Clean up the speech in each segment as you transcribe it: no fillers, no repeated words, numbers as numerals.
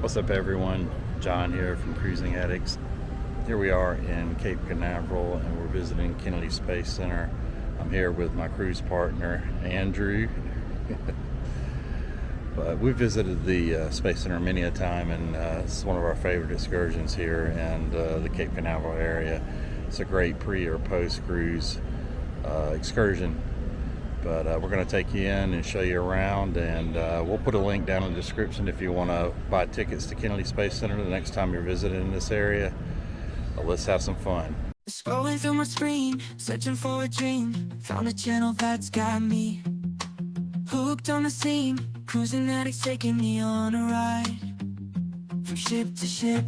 What's up, everyone? John here from Cruising Addicts. Here we are in Cape Canaveral and we're visiting Kennedy Space Center. I'm here with my cruise partner Andrew. But we visited the Space Center many a time, and it's one of our favorite excursions here in the Cape Canaveral area. It's a great pre or post cruise excursion. But we're going to take you in and show you around, and we'll put a link down in the description if you want to buy tickets to Kennedy Space Center the next time you're visiting this area. Let's have some fun. Scrolling through my screen, searching for a dream. Found a channel that's got me hooked on the scene. Cruising addicts taking me on a ride. From ship to ship,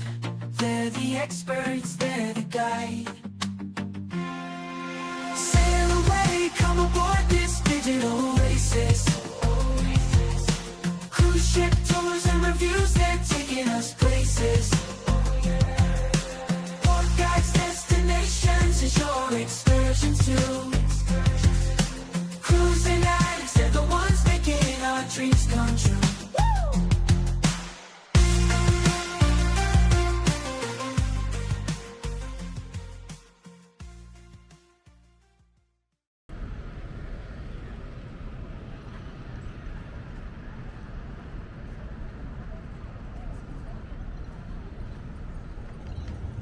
they're the experts, they're the guide. Sail away, come aboard this digital oasis. Cruise ship tours and reviews, they're taking us places. Port guides, destinations, and shore excursions too. Cruising addicts, they're the ones making our dreams come true.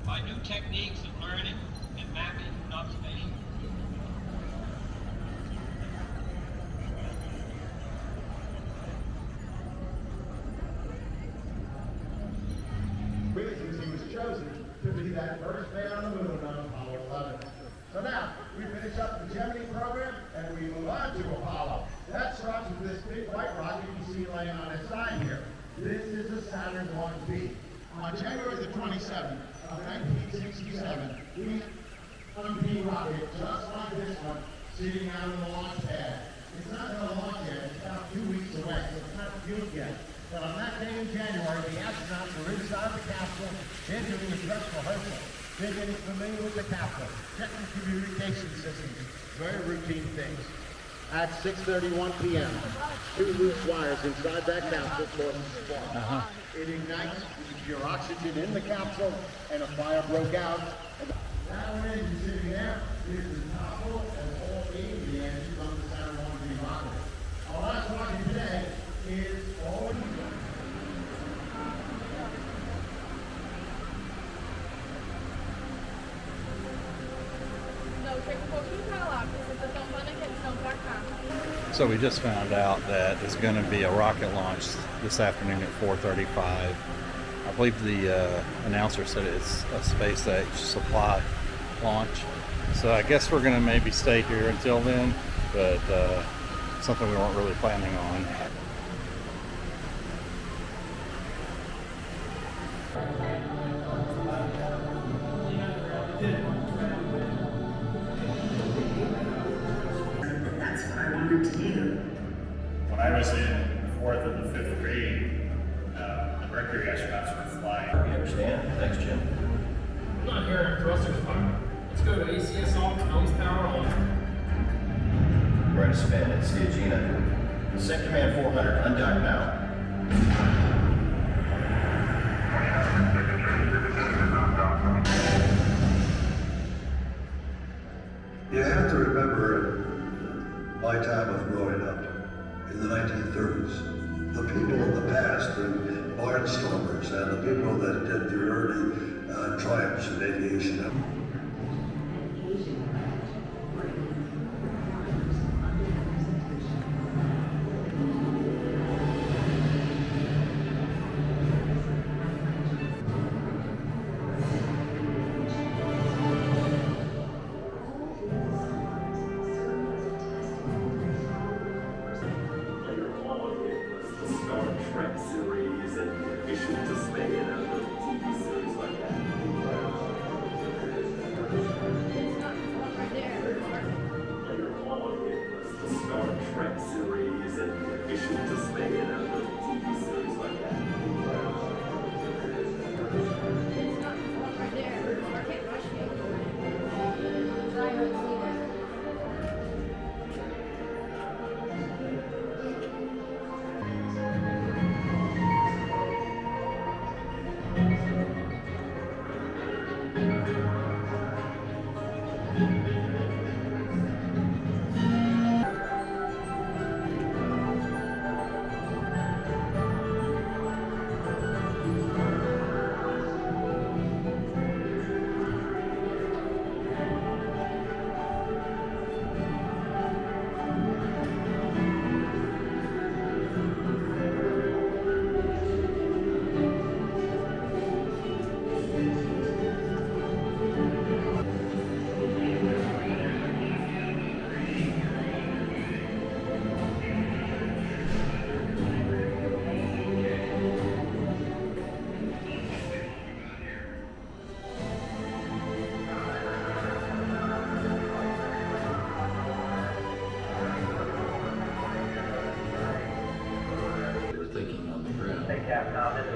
By new techniques of learning and mapping and observation. He was chosen to be that first man on the moon on Apollo 11. So now, we finish up the Gemini program and we move on to Apollo. That starts with this big white rocket you see laying on its side here. This is the Saturn 1B. On January the 27th of 1967, we had a 1B rocket just like this one sitting out on the launch pad. It's not going to launch yet, it's about 2 weeks away, so it's not fueled yet. But on that day in January, the astronauts were inside the capsule, they're doing a dress rehearsal. They're getting familiar with the capsule, checking communication systems, very routine things. At 6:31 p.m., 2 loose wires inside that capsule cause a spark. It ignites your oxygen in the capsule, and a fire broke out. That one engine sitting there is the topple and all 8 of the engines on the Saturn 1B rocket. Our last rocket today is already. So we just found out that there's going to be a rocket launch this afternoon at 4:35. I believe the announcer said it's a SpaceX supply launch. So I guess we're going to maybe stay here until then, but something we weren't really planning on. When I was in 4th and the 5th grade, the Mercury astronauts were flying. We understand. Thanks, Jim. I'm not hearing thrusters fire. Let's go to ACS off, nose power on. We're at a spin at Siagina. Set command 400, undock now. You have to remember my time of growing up in the 1930s. The people of the past, the barnstormers and the people that did the early triumphs in aviation. Series and issues to stay in a TV series like that.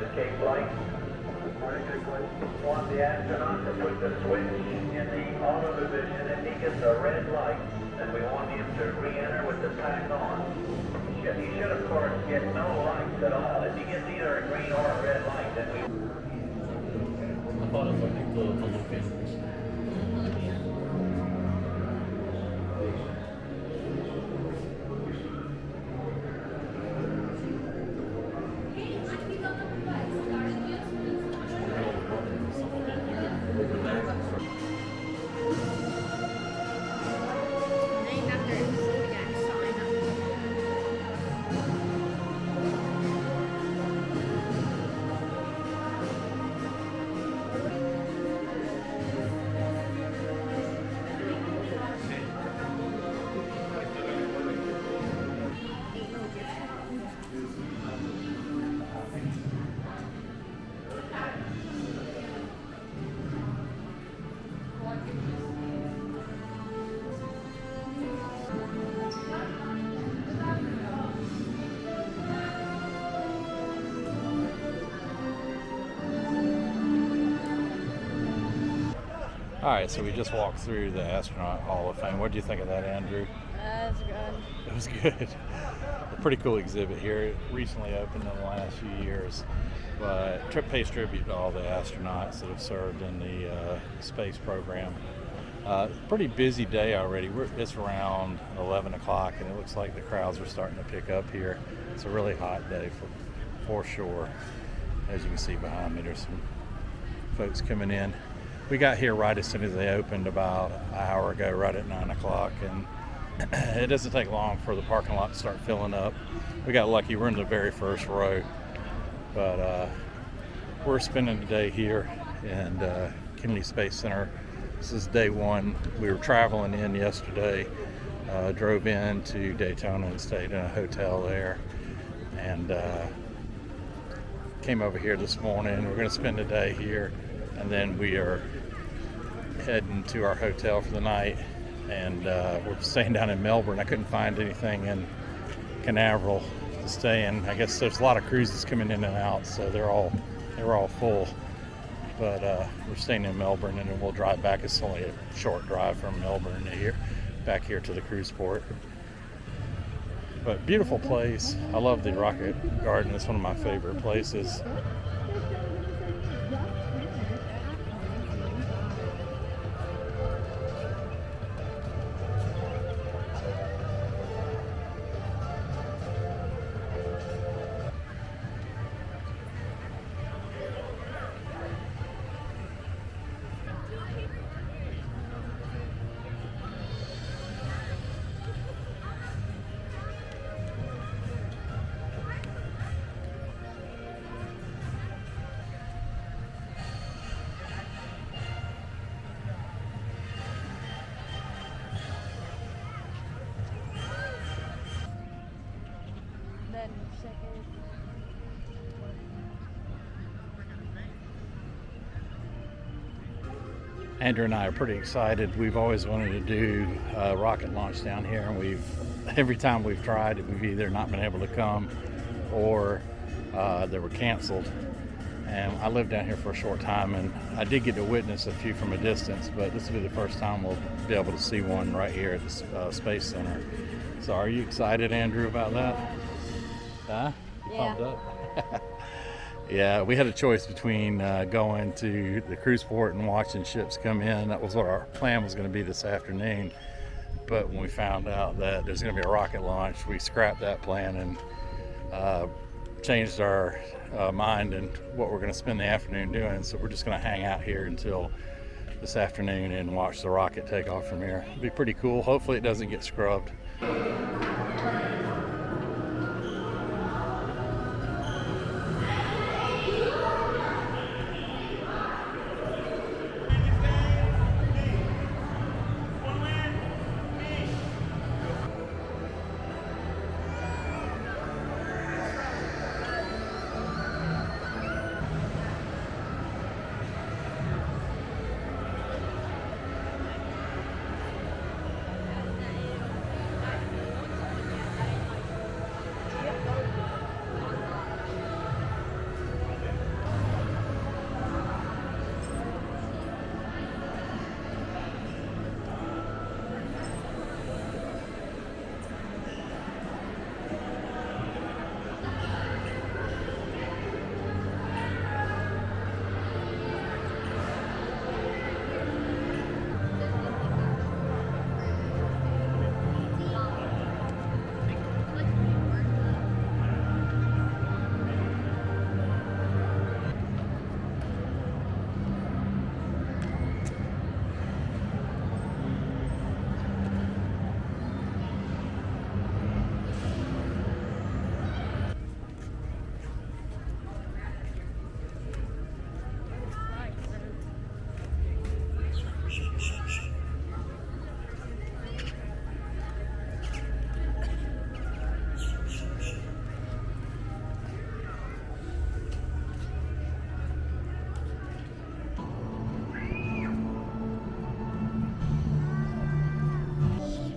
escape flight. Want the astronaut to put the switch in the auto division. If he gets a red light, then we want him to re-enter with the pack on. He should, of course, get no lights at all. If he gets either a green or a red light, then we... I thought it was something to look in. All right, so we just walked through the Astronaut Hall of Fame. What do you think of that, Andrew? That's good. It was good. A pretty cool exhibit here. It recently opened in the last few years, but trip pays tribute to all the astronauts that have served in the space program. Pretty busy day already. It's around 11 o'clock, and it looks like the crowds are starting to pick up here. It's a really hot day for sure. As you can see behind me, there's some folks coming in. We got here right as soon as they opened about an hour ago, right at 9 o'clock, and it doesn't take long for the parking lot to start filling up. We got lucky, we're in the very first row, but we're spending the day here in Kennedy Space Center. This is day one. We were traveling in yesterday, drove in to Daytona and stayed in a hotel there, and came over here this morning. We're going to spend the day here, and then we are heading to our hotel for the night, and we're staying down in Melbourne. I couldn't find anything in Canaveral to stay in. I guess there's a lot of cruises coming in and out, so they were all full, but we're staying in Melbourne, and then we'll drive back. It's only a short drive from Melbourne to here, back here to the cruise port. But beautiful place. I love the Rocket Garden. It's one of my favorite places. Andrew and I are pretty excited. We've always wanted to do a rocket launch down here, and every time we've tried, we've either not been able to come or they were canceled. And I lived down here for a short time, and I did get to witness a few from a distance, but this will be the first time we'll be able to see one right here at the Space Center. So are you excited, Andrew, about that? Huh? Yeah. Pumped up? Yeah, we had a choice between going to the cruise port and watching ships come in. That was what our plan was going to be this afternoon. But when we found out that there's going to be a rocket launch, we scrapped that plan and changed our mind and what we're going to spend the afternoon doing. So we're just going to hang out here until this afternoon and watch the rocket take off from here. It'll be pretty cool. Hopefully it doesn't get scrubbed.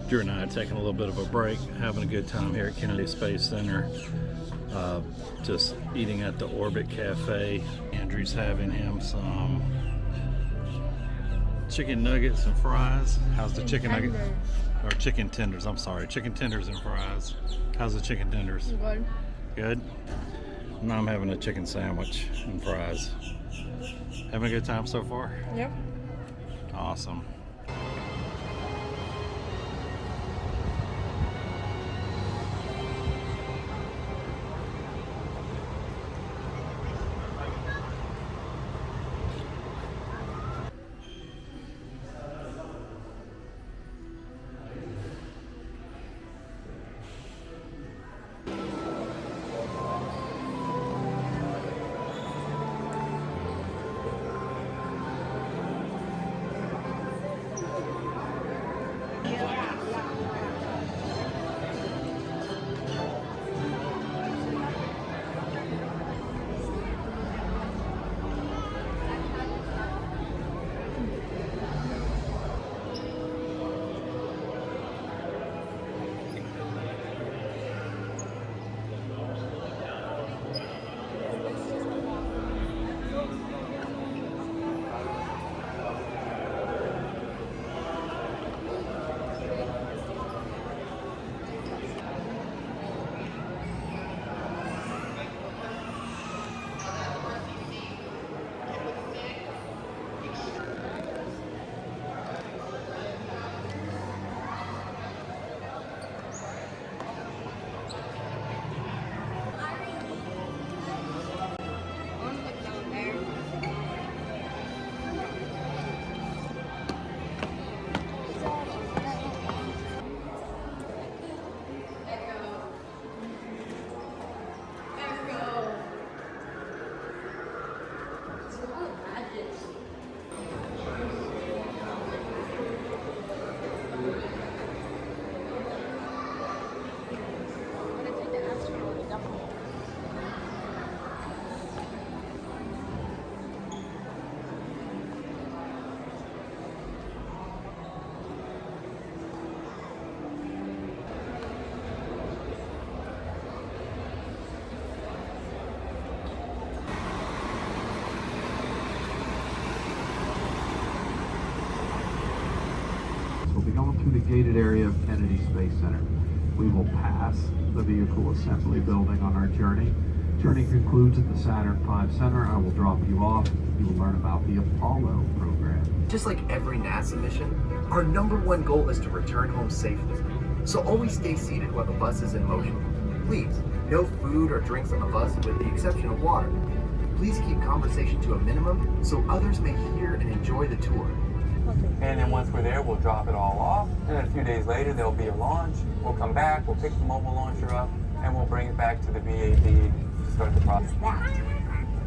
Drew and I are taking a little bit of a break, having a good time here at Kennedy Space Center. Just eating at the Orbit Cafe. Andrew's having him some chicken nuggets and fries. How's the chicken nugget? Or chicken tenders, I'm sorry. Chicken tenders and fries. How's the chicken tenders? Good. Good? Now I'm having a chicken sandwich and fries. Having a good time so far? Yep. Awesome. We'll be going through the gated area of Kennedy Space Center. We will pass the vehicle assembly building on our journey. Journey concludes at the Saturn V Center. I will drop you off. You will learn about the Apollo program. Just like every NASA mission, our #1 goal is to return home safely. So always stay seated while the bus is in motion. Please, no food or drinks on the bus with the exception of water. Please keep conversation to a minimum so others may hear and enjoy the tour. And then once we're there, we'll drop it all off. And then a few days later, there'll be a launch. We'll come back, we'll pick the mobile launcher up, and we'll bring it back to the VAD to start the process.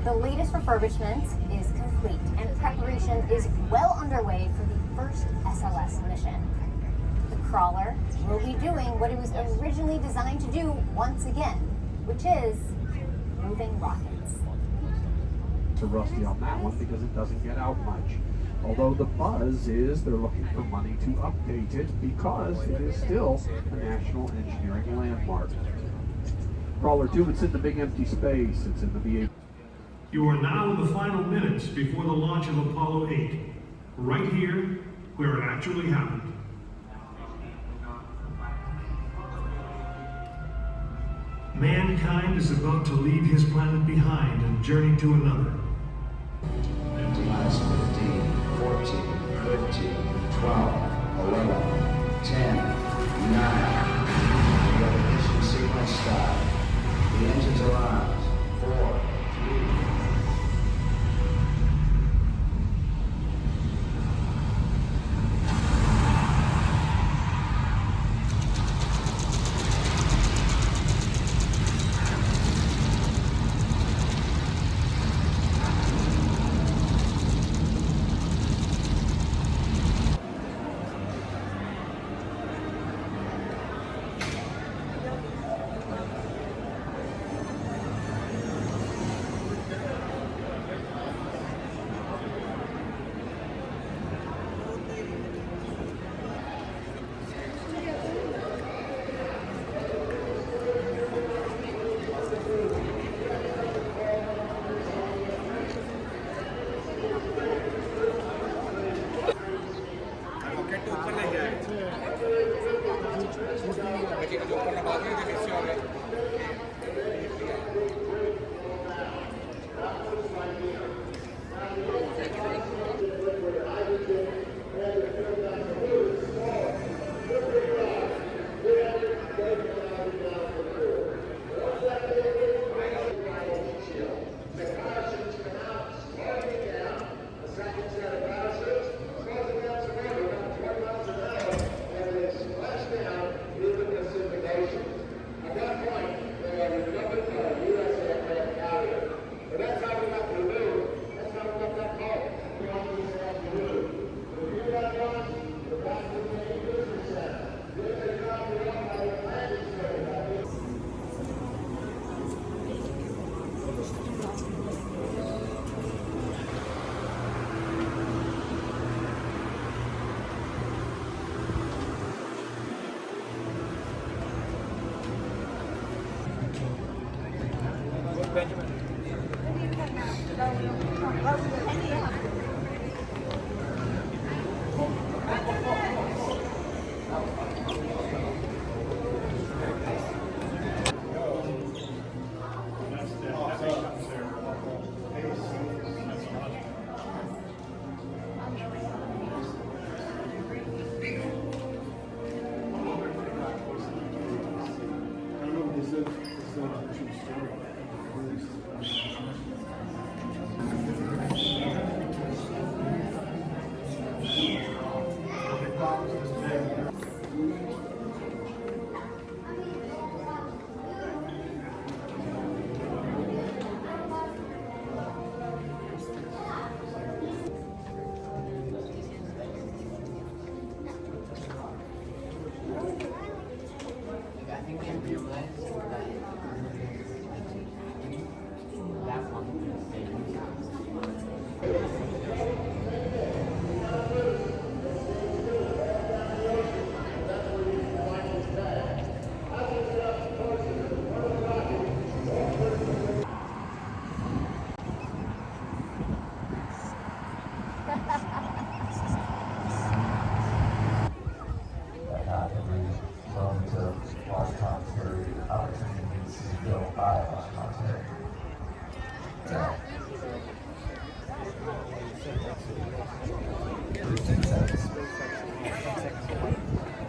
The latest refurbishment is complete, and preparation is well underway for the first SLS mission. The crawler will be doing what it was originally designed to do once again, which is moving rockets. To Rusty on that one because it doesn't get out much. Although the buzz is they're looking for money to update it because it is still a national engineering landmark. Crawler 2, it's in the big empty space. It's in the VA. You are now in the final minutes before the launch of Apollo 8, right here where it actually happened. Mankind is about to leave his planet behind and journey to another. 15, 14, 13, 12, 11, 10, 9. We have ignition sequence start. The engines are on. 4, 3.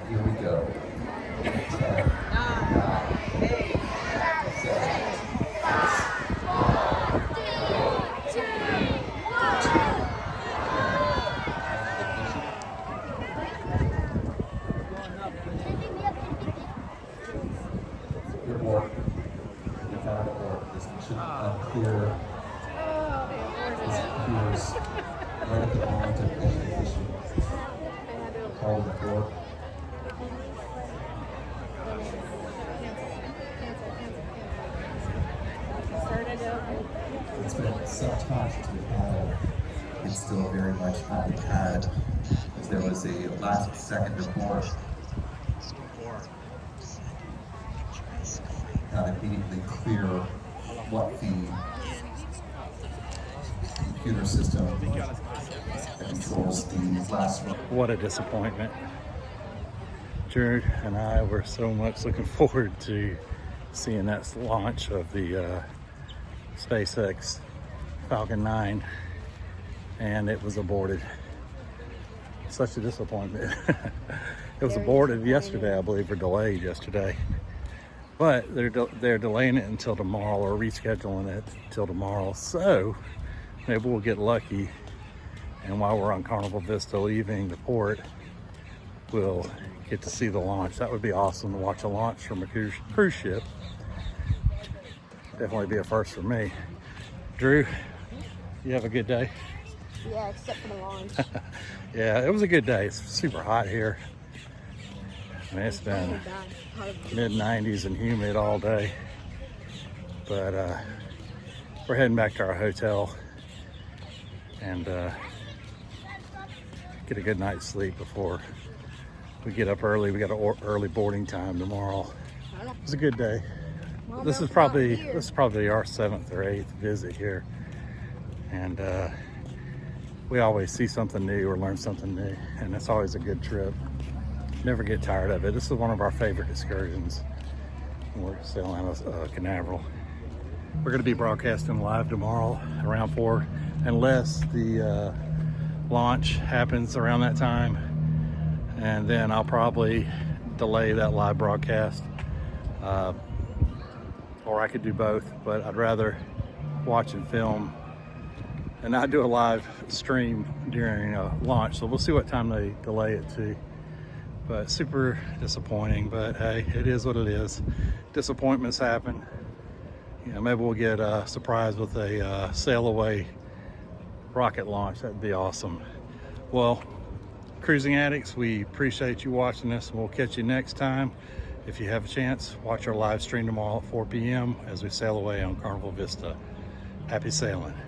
Here we go. 10, 9, 8, 7, 6, 5, 4, 3, 2, 1. Good work. You found it work. This should clear. This appears right at the moment of ignition. Hold the board. It's been self-taught to the panel. It's still very much on the pad. If there was a last second report, not immediately clear what the computer system that controls the last one. What a disappointment. Jared and I were so much looking forward to seeing that launch of the SpaceX Falcon 9, and it was aborted. Such a disappointment. It was aborted yesterday, I believe, or delayed yesterday. But they're delaying it until tomorrow, or rescheduling it till tomorrow. So maybe we'll get lucky, and while we're on Carnival Vista leaving the port, we'll get to see the launch. That would be awesome to watch a launch from a cruise ship. Definitely be a first for me. Drew, you have a good day? Yeah, except for the launch. Yeah, it was a good day. It's super hot here. I mean, it's been mid-90s and humid all day. But we're heading back to our hotel and get a good night's sleep before we get up early. We got an early boarding time tomorrow. It was a good day. Well, this is probably our 7th or 8th visit here, and we always see something new or learn something new, and it's always a good trip. Never get tired of it. This is one of our favorite excursions. We're sailing out of Canaveral. We're going to be broadcasting live tomorrow around 4, unless the launch happens around that time, and then I'll probably delay that live broadcast. Or I could do both, but I'd rather watch and film and not do a live stream during launch. So we'll see what time they delay it to. But super disappointing, but hey, it is what it is. Disappointments happen. You know, maybe we'll get surprised with a sail away rocket launch. That'd be awesome. Well, cruising addicts, we appreciate you watching this, and we'll catch you next time. If you have a chance, watch our live stream tomorrow at 4 p.m. as we sail away on Carnival Vista. Happy sailing.